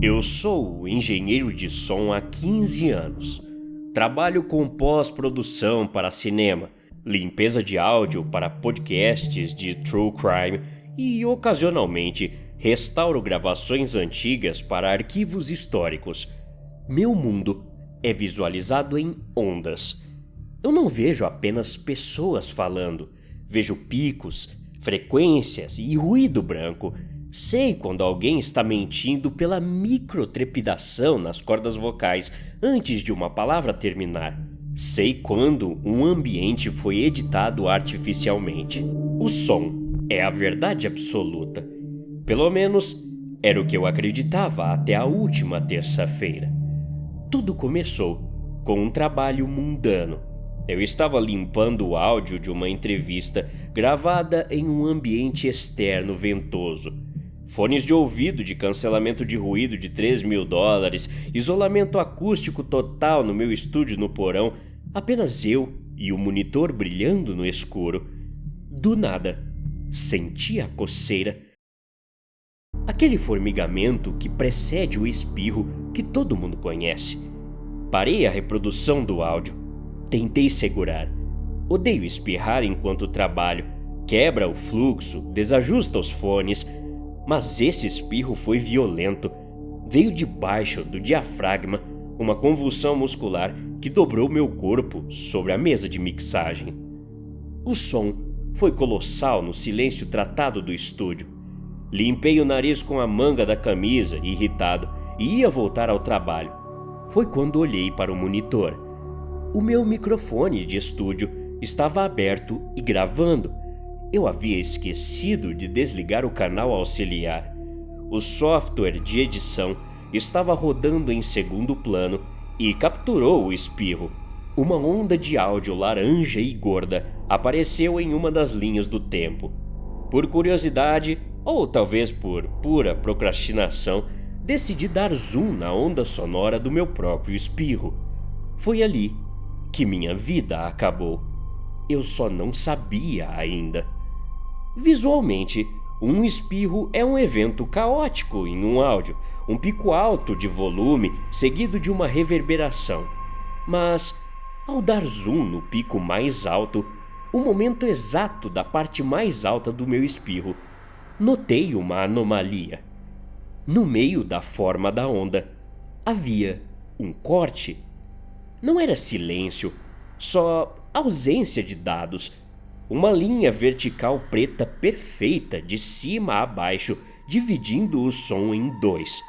Eu sou engenheiro de som há 15 anos. Trabalho com pós-produção para cinema, limpeza de áudio para podcasts de true crime e, ocasionalmente, restauro gravações antigas para arquivos históricos. Meu mundo é visualizado em ondas. Eu não vejo apenas pessoas falando, vejo picos, frequências e ruído branco. Sei quando alguém está mentindo pela microtrepidação nas cordas vocais antes de uma palavra terminar. Sei quando um ambiente foi editado artificialmente. O som é a verdade absoluta. Pelo menos era o que eu acreditava até a última terça-feira. Tudo começou com um trabalho mundano. Eu estava limpando o áudio de uma entrevista gravada em um ambiente externo ventoso. Fones de ouvido de cancelamento de ruído de $3.000, isolamento acústico total no meu estúdio no porão, apenas eu e o monitor brilhando no escuro. Do nada, senti a coceira. Aquele formigamento que precede o espirro que todo mundo conhece. Parei a reprodução do áudio. Tentei segurar. Odeio espirrar enquanto trabalho. Quebra o fluxo, desajusta os fones. Mas esse espirro foi violento. Veio de baixo do diafragma, uma convulsão muscular que dobrou meu corpo sobre a mesa de mixagem. O som foi colossal no silêncio tratado do estúdio. Limpei o nariz com a manga da camisa, irritado, e ia voltar ao trabalho. Foi quando olhei para o monitor. O meu microfone de estúdio estava aberto e gravando. Eu havia esquecido de desligar o canal auxiliar. O software de edição estava rodando em segundo plano e capturou o espirro. Uma onda de áudio laranja e gorda apareceu em uma das linhas do tempo. Por curiosidade, ou talvez por pura procrastinação, decidi dar zoom na onda sonora do meu próprio espirro. Foi ali que minha vida acabou. Eu só não sabia ainda. Visualmente, um espirro é um evento caótico em um áudio, um pico alto de volume seguido de uma reverberação. Mas, ao dar zoom no pico mais alto, o momento exato da parte mais alta do meu espirro, notei uma anomalia. No meio da forma da onda, havia um corte. Não era silêncio, só ausência de dados. Uma linha vertical preta perfeita de cima a baixo, dividindo o som em dois.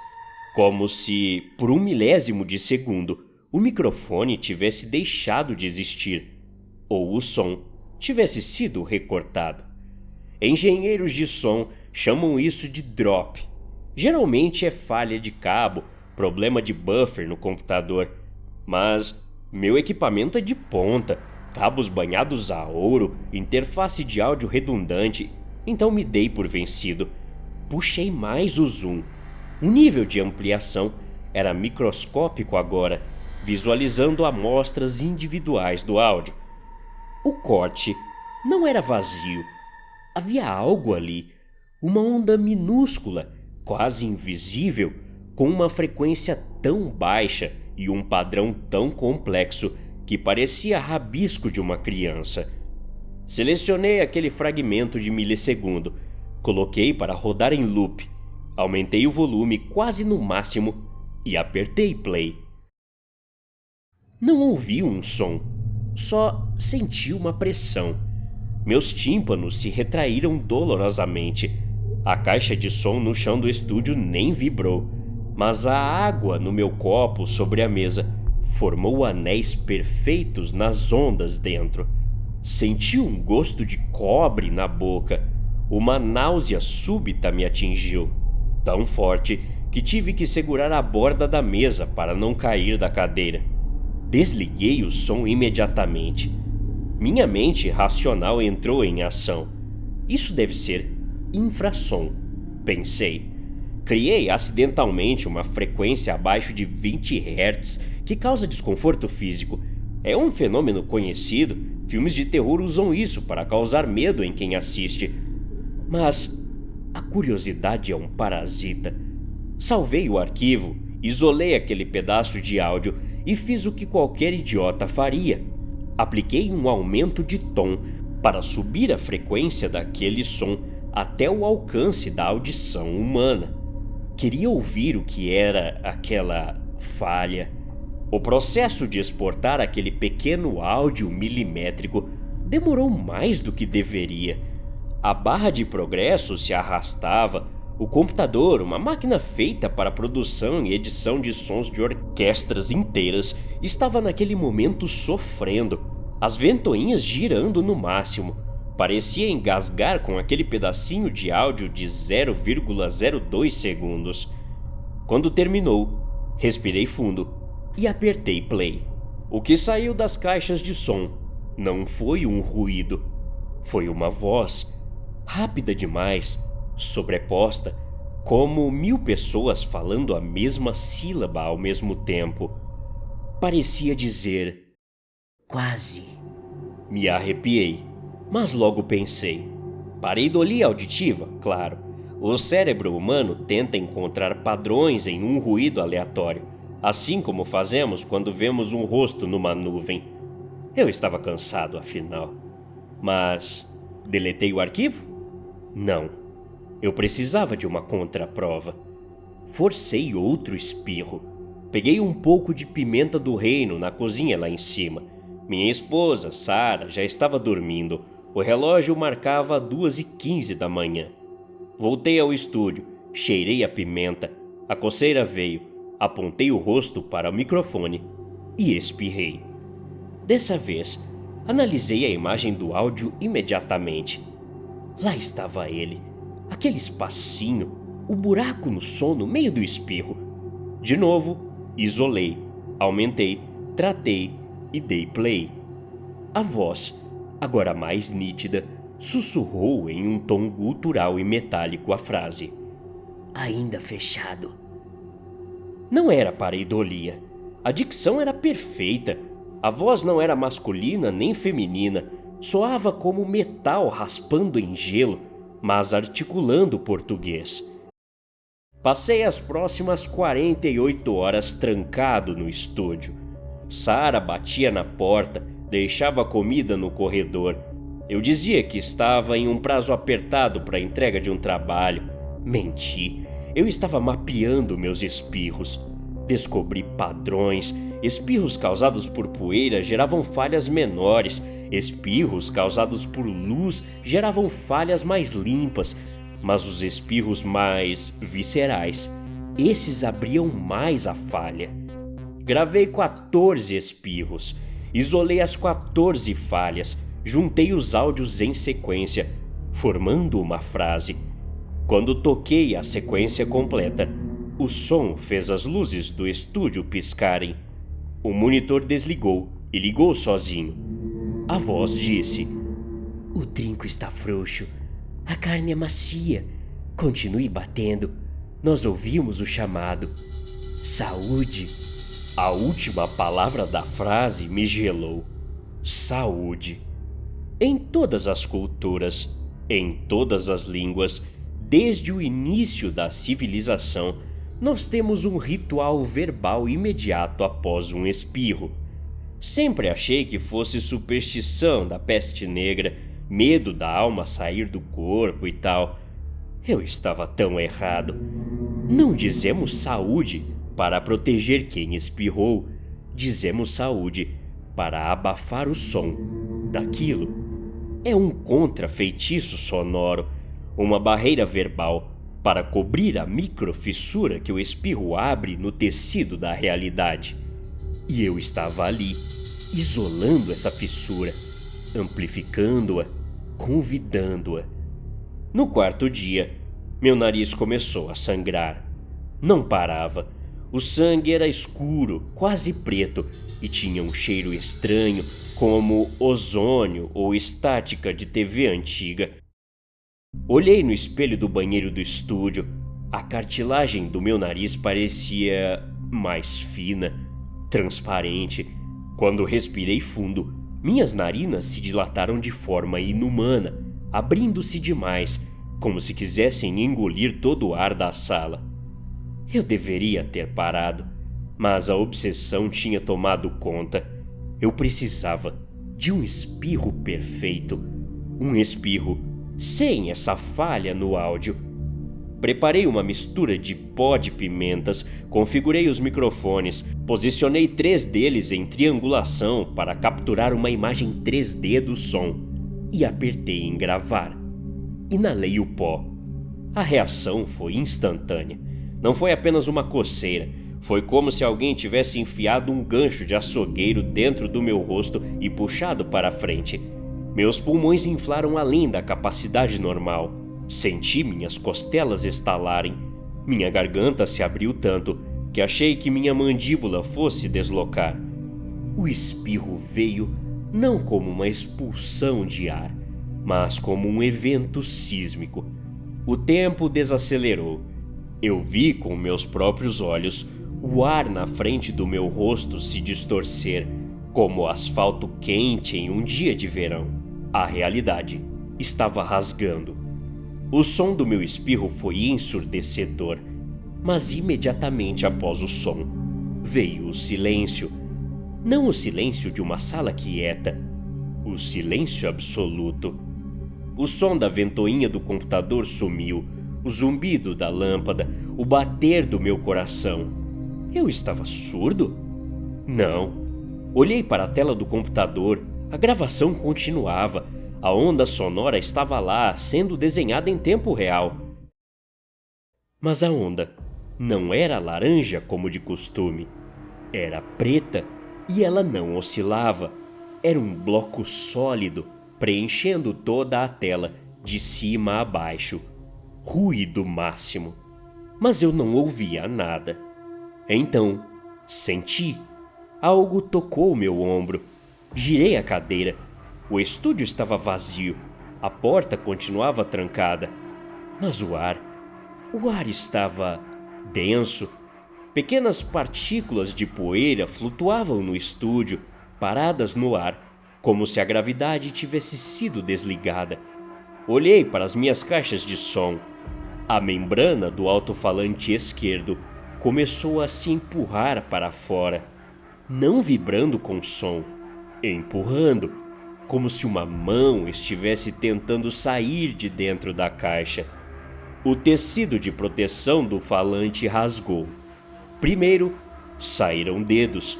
Como se, por 1 milésimo de segundo, o microfone tivesse deixado de existir, ou o som tivesse sido recortado. Engenheiros de som chamam isso de drop. Geralmente é falha de cabo, problema de buffer no computador. Mas meu equipamento é de ponta, cabos banhados a ouro, interface de áudio redundante, então me dei por vencido. Puxei mais o zoom. O nível de ampliação era microscópico agora, visualizando amostras individuais do áudio. O corte não era vazio. Havia algo ali, uma onda minúscula, quase invisível, com uma frequência tão baixa e um padrão tão complexo que parecia rabisco de uma criança. Selecionei aquele fragmento de milissegundo, coloquei para rodar em loop, aumentei o volume quase no máximo e apertei play. Não ouvi um som, só senti uma pressão. Meus tímpanos se retraíram dolorosamente. A caixa de som no chão do estúdio nem vibrou, mas a água no meu copo sobre a mesa formou anéis perfeitos nas ondas dentro. Senti um gosto de cobre na boca. Uma náusea súbita me atingiu, tão forte que tive que segurar a borda da mesa para não cair da cadeira. Desliguei o som imediatamente. Minha mente racional entrou em ação. Isso deve ser infrassom, pensei. Criei acidentalmente uma frequência abaixo de 20 Hz que causa desconforto físico. É um fenômeno conhecido, filmes de terror usam isso para causar medo em quem assiste. Mas a curiosidade é um parasita. Salvei o arquivo, isolei aquele pedaço de áudio e fiz o que qualquer idiota faria. Apliquei um aumento de tom para subir a frequência daquele som até o alcance da audição humana. Queria ouvir o que era aquela falha. O processo de exportar aquele pequeno áudio milimétrico demorou mais do que deveria. A barra de progresso se arrastava. O computador, uma máquina feita para a produção e edição de sons de orquestras inteiras, estava naquele momento sofrendo, as ventoinhas girando no máximo. Parecia engasgar com aquele pedacinho de áudio de 0,02 segundos. Quando terminou, respirei fundo e apertei play. O que saiu das caixas de som não foi um ruído, foi uma voz, rápida demais, sobreposta, como 1000 pessoas falando a mesma sílaba ao mesmo tempo. Parecia dizer: quase. Me arrepiei, mas logo pensei. Pareidolia auditiva, claro. O cérebro humano tenta encontrar padrões em um ruído aleatório, assim como fazemos quando vemos um rosto numa nuvem. Eu estava cansado, afinal. Mas deletei o arquivo? Não. Eu precisava de uma contraprova. Forcei outro espirro. Peguei um pouco de pimenta do reino na cozinha lá em cima. Minha esposa, Sarah, já estava dormindo. O relógio marcava 2h15 da manhã. Voltei ao estúdio, cheirei a pimenta. A coceira veio. Apontei o rosto para o microfone e espirrei. Dessa vez, analisei a imagem do áudio imediatamente. Lá estava ele, aquele espacinho, o buraco no som no meio do espirro. De novo, isolei, aumentei, tratei e dei play. A voz, agora mais nítida, sussurrou em um tom gutural e metálico a frase: ainda fechado. Não era pareidolia. A dicção era perfeita. A voz não era masculina nem feminina. Soava como metal raspando em gelo, mas articulando português. Passei as próximas 48 horas trancado no estúdio. Sarah batia na porta, deixava comida no corredor. Eu dizia que estava em um prazo apertado para a entrega de um trabalho. Menti. Eu estava mapeando meus espirros. Descobri padrões. Espirros causados por poeira geravam falhas menores. Espirros causados por luz geravam falhas mais limpas. Mas os espirros mais viscerais, esses abriam mais a falha. Gravei 14 espirros. Isolei as 14 falhas. Juntei os áudios em sequência, formando uma frase. Quando toquei a sequência completa, o som fez as luzes do estúdio piscarem. O monitor desligou e ligou sozinho. A voz disse: o trinco está frouxo, a carne é macia. Continue batendo. Nós ouvimos o chamado. Saúde. A última palavra da frase me gelou. Saúde. Em todas as culturas, em todas as línguas, desde o início da civilização, nós temos um ritual verbal imediato após um espirro. Sempre achei que fosse superstição da peste negra, medo da alma sair do corpo e tal. Eu estava tão errado. Não dizemos saúde para proteger quem espirrou, dizemos saúde para abafar o som daquilo. É um contrafeitiço sonoro, uma barreira verbal para cobrir a microfissura que o espirro abre no tecido da realidade. E eu estava ali, isolando essa fissura, amplificando-a, convidando-a. No quarto dia, meu nariz começou a sangrar. Não parava. O sangue era escuro, quase preto, e tinha um cheiro estranho, como ozônio ou estática de TV antiga. Olhei no espelho do banheiro do estúdio. A cartilagem do meu nariz parecia mais fina, transparente. Quando respirei fundo, minhas narinas se dilataram de forma inumana, abrindo-se demais, como se quisessem engolir todo o ar da sala. Eu deveria ter parado, mas a obsessão tinha tomado conta. Eu precisava de um espirro perfeito, um espirro sem essa falha no áudio. Preparei uma mistura de pó de pimentas, configurei os microfones, posicionei 3 deles em triangulação para capturar uma imagem 3D do som e apertei em gravar. Inalei o pó. A reação foi instantânea. Não foi apenas uma coceira, foi como se alguém tivesse enfiado um gancho de açougueiro dentro do meu rosto e puxado para a frente. Meus pulmões inflaram além da capacidade normal. Senti minhas costelas estalarem. Minha garganta se abriu tanto que achei que minha mandíbula fosse deslocar. O espirro veio não como uma expulsão de ar, mas como um evento sísmico. O tempo desacelerou. Eu vi com meus próprios olhos o ar na frente do meu rosto se distorcer, como asfalto quente em um dia de verão. A realidade estava rasgando. O som do meu espirro foi ensurdecedor, mas imediatamente após o som, veio o silêncio. Não o silêncio de uma sala quieta, o silêncio absoluto. O som da ventoinha do computador sumiu, o zumbido da lâmpada, o bater do meu coração. Eu estava surdo? Não. Olhei para a tela do computador, a gravação continuava, a onda sonora estava lá, sendo desenhada em tempo real. Mas a onda não era laranja como de costume, era preta e ela não oscilava. Era um bloco sólido, preenchendo toda a tela, de cima a baixo. Ruído máximo. Mas eu não ouvia nada. Então, senti. Algo tocou meu ombro. Girei a cadeira. O estúdio estava vazio. A porta continuava trancada. Mas o ar estava denso. Pequenas partículas de poeira flutuavam no estúdio, paradas no ar, como se a gravidade tivesse sido desligada. Olhei para as minhas caixas de som. A membrana do alto-falante esquerdo começou a se empurrar para fora, não vibrando com som, empurrando, como se uma mão estivesse tentando sair de dentro da caixa. O tecido de proteção do falante rasgou. Primeiro, saíram dedos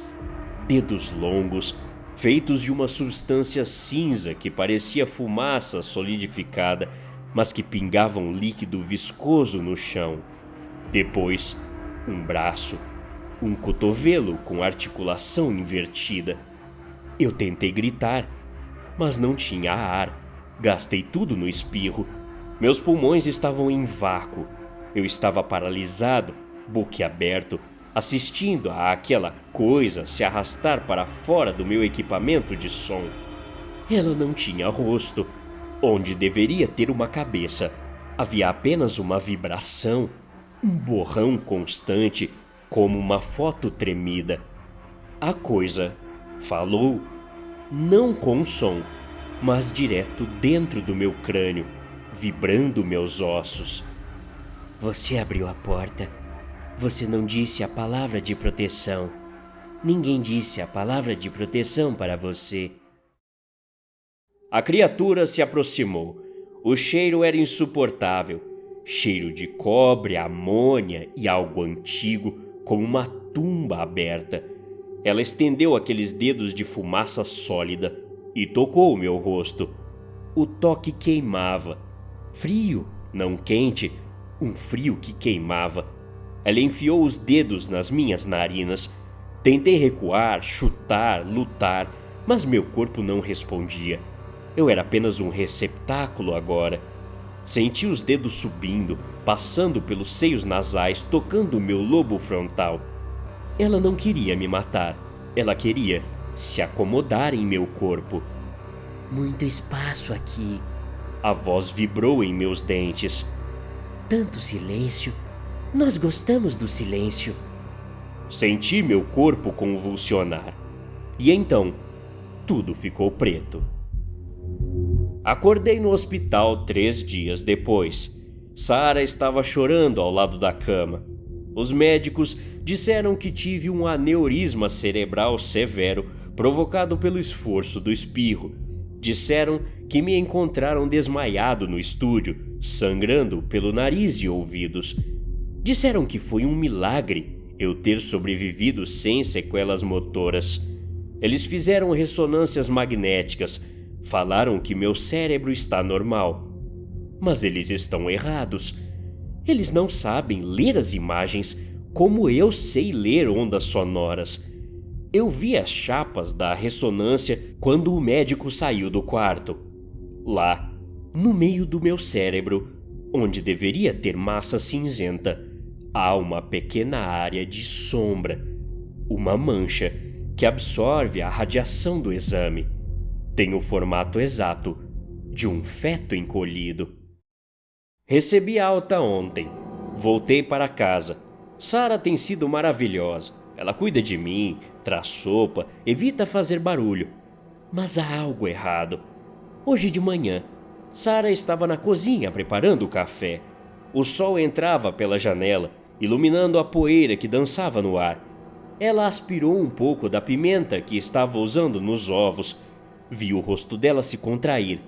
longos, feitos de uma substância cinza que parecia fumaça solidificada, mas que pingava um líquido viscoso no chão. Depois, um braço, um cotovelo com articulação invertida. Eu tentei gritar, mas não tinha ar. Gastei tudo no espirro. Meus pulmões estavam em vácuo. Eu estava paralisado, boquiaberto, assistindo a aquela coisa se arrastar para fora do meu equipamento de som. Ela não tinha rosto, onde deveria ter uma cabeça. Havia apenas uma vibração, um borrão constante, como uma foto tremida. A coisa falou, não com som, mas direto dentro do meu crânio, vibrando meus ossos. Você abriu a porta. Você não disse a palavra de proteção. Ninguém disse a palavra de proteção para você. A criatura se aproximou. O cheiro era insuportável. Cheiro de cobre, amônia e algo antigo, como uma tumba aberta. Ela estendeu aqueles dedos de fumaça sólida e tocou o meu rosto. O toque queimava. Frio, não quente, um frio que queimava. Ela enfiou os dedos nas minhas narinas. Tentei recuar, chutar, lutar, mas meu corpo não respondia. Eu era apenas um receptáculo agora. Senti os dedos subindo, passando pelos seios nasais, tocando o meu lobo frontal. Ela não queria me matar. Ela queria se acomodar em meu corpo. Muito espaço aqui. A voz vibrou em meus dentes. Tanto silêncio. Nós gostamos do silêncio. Senti meu corpo convulsionar. E então, tudo ficou preto. Acordei no hospital 3 dias depois. Sarah estava chorando ao lado da cama. Os médicos disseram que tive um aneurisma cerebral severo provocado pelo esforço do espirro. Disseram que me encontraram desmaiado no estúdio, sangrando pelo nariz e ouvidos. Disseram que foi um milagre eu ter sobrevivido sem sequelas motoras. Eles fizeram ressonâncias magnéticas, falaram que meu cérebro está normal. Mas eles estão errados. Eles não sabem ler as imagens como eu sei ler ondas sonoras. Eu vi as chapas da ressonância quando o médico saiu do quarto. Lá, no meio do meu cérebro, onde deveria ter massa cinzenta, há uma pequena área de sombra, uma mancha que absorve a radiação do exame. Tem o formato exato de um feto encolhido. Recebi alta ontem. Voltei para casa. Sara tem sido maravilhosa. Ela cuida de mim, traz sopa, evita fazer barulho. Mas há algo errado. Hoje de manhã, Sara estava na cozinha preparando o café. O sol entrava pela janela, iluminando a poeira que dançava no ar. Ela aspirou um pouco da pimenta que estava usando nos ovos. Vi o rosto dela se contrair,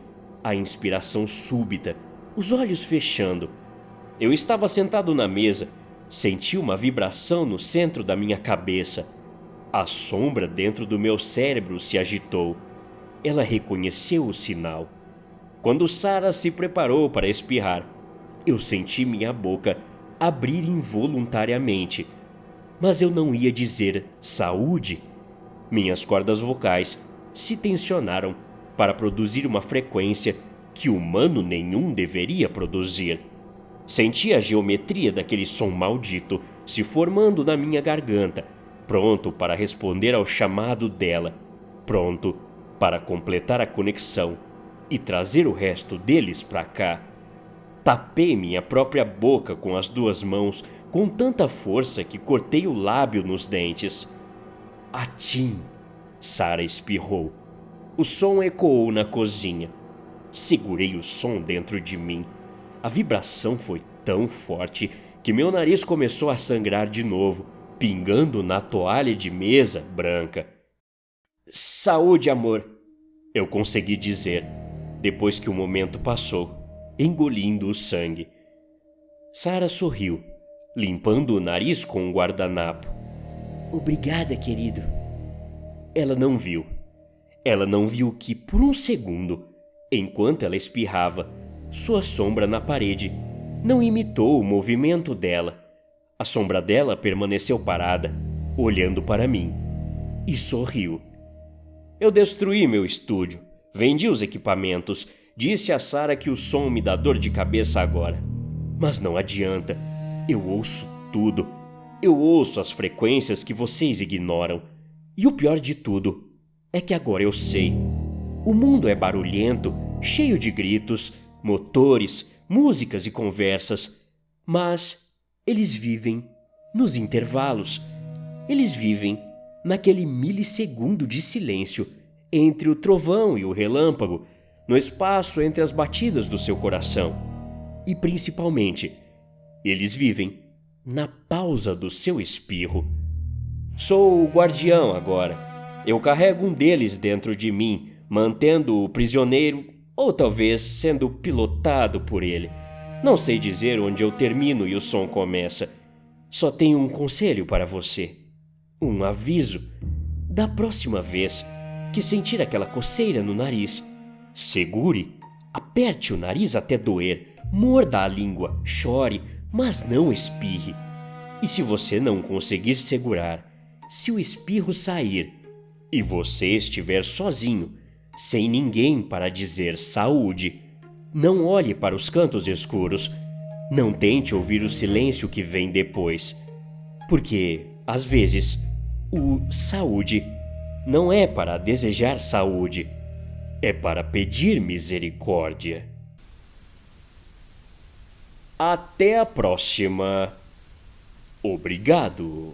a inspiração súbita, os olhos fechando. Eu estava sentado na mesa, senti uma vibração no centro da minha cabeça. A sombra dentro do meu cérebro se agitou. Ela reconheceu o sinal. Quando Sara se preparou para espirrar, eu senti minha boca abrir involuntariamente. Mas eu não ia dizer saúde. Minhas cordas vocais se tensionaram para produzir uma frequência que humano nenhum deveria produzir. Senti a geometria daquele som maldito se formando na minha garganta, pronto para responder ao chamado dela, pronto para completar a conexão e trazer o resto deles para cá. Tapei minha própria boca com as duas mãos com tanta força que cortei o lábio nos dentes. Atim! Sara espirrou. O som ecoou na cozinha. Segurei o som dentro de mim. A vibração foi tão forte que meu nariz começou a sangrar de novo, pingando na toalha de mesa branca. Saúde, amor, eu consegui dizer, depois que o momento passou, engolindo o sangue. Sara sorriu, limpando o nariz com um guardanapo. Obrigada, querido. Ela não viu. Ela não viu que, por um segundo, enquanto ela espirrava, sua sombra na parede não imitou o movimento dela. A sombra dela permaneceu parada, olhando para mim, e sorriu. Eu destruí meu estúdio, vendi os equipamentos, disse a Sara que o som me dá dor de cabeça agora. Mas não adianta, eu ouço tudo. Eu ouço as frequências que vocês ignoram. E o pior de tudo é que agora eu sei. O mundo é barulhento, cheio de gritos, motores, músicas e conversas. Mas eles vivem nos intervalos. Eles vivem naquele milissegundo de silêncio entre o trovão e o relâmpago, no espaço entre as batidas do seu coração. E principalmente, eles vivem na pausa do seu espirro. Sou o guardião agora. Eu carrego um deles dentro de mim, mantendo-o prisioneiro ou talvez sendo pilotado por ele. Não sei dizer onde eu termino e o som começa. Só tenho um conselho para você. Um aviso. Da próxima vez que sentir aquela coceira no nariz, segure, aperte o nariz até doer, morda a língua, chore, mas não espirre. E se você não conseguir segurar, se o espirro sair e você estiver sozinho, sem ninguém para dizer saúde, não olhe para os cantos escuros. Não tente ouvir o silêncio que vem depois. Porque, às vezes, o saúde não é para desejar saúde, é para pedir misericórdia. Até a próxima. Obrigado.